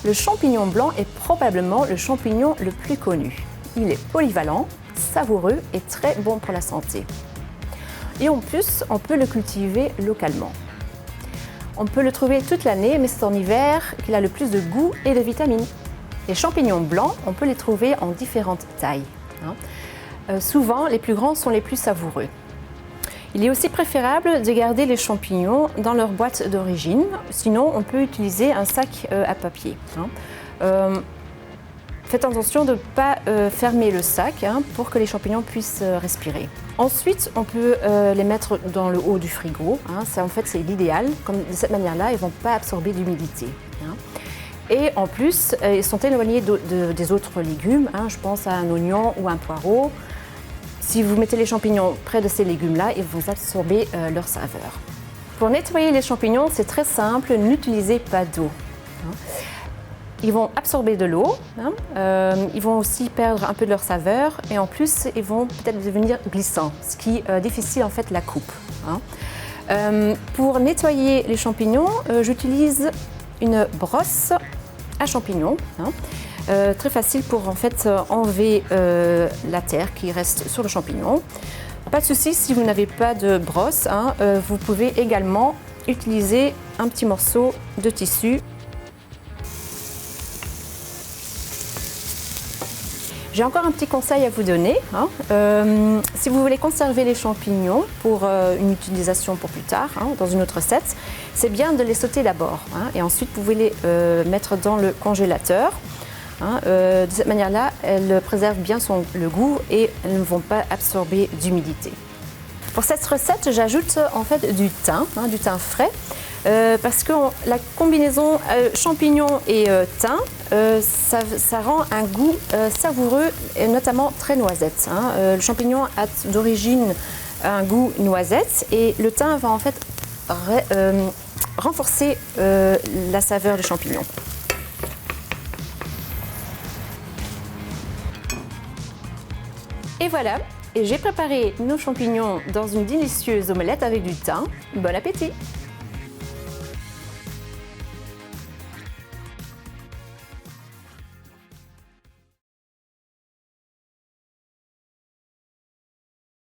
le champignon blanc est probablement le champignon le plus connu. Il est polyvalent, savoureux et très bon pour la santé. Et en plus, on peut le cultiver localement. On peut le trouver toute l'année, mais c'est en hiver qu'il a le plus de goût et de vitamines. Les champignons blancs, on peut les trouver en différentes tailles. Souvent, les plus grands sont les plus savoureux. Il est aussi préférable de garder les champignons dans leur boîte d'origine, sinon on peut utiliser un sac à papier. Faites attention de ne pas fermer le sac pour que les champignons puissent respirer. Ensuite, on peut les mettre dans le haut du frigo. Ça, en fait, c'est l'idéal. De cette manière-là, ils ne vont pas absorber d'humidité. Et en plus, ils sont éloignés des autres légumes. Je pense à un oignon ou un poireau. Si vous mettez les champignons près de ces légumes-là, ils vont absorber leur saveur. Pour nettoyer les champignons, c'est très simple, n'utilisez pas d'eau. Ils vont absorber de l'eau, ils vont aussi perdre un peu de leur saveur et en plus, ils vont peut-être devenir glissants, ce qui difficile en fait la coupe. Pour nettoyer les champignons, j'utilise une brosse à champignons. Très facile pour en fait enlever la terre qui reste sur le champignon. Pas de souci si vous n'avez pas de brosse, vous pouvez également utiliser un petit morceau de tissu. J'ai encore un petit conseil à vous donner. Si vous voulez conserver les champignons pour une utilisation pour plus tard, dans une autre recette, c'est bien de les sauter d'abord. Et ensuite, vous pouvez les mettre dans le congélateur. De cette manière-là, elles préservent bien le goût et elles ne vont pas absorber d'humidité. Pour cette recette, j'ajoute en fait du thym frais, parce que la combinaison champignons et thym, ça rend un goût savoureux et notamment très noisette. Le champignon a d'origine un goût noisette et le thym va en fait renforcer la saveur du champignon. Et voilà, j'ai préparé nos champignons dans une délicieuse omelette avec du thym. Bon appétit!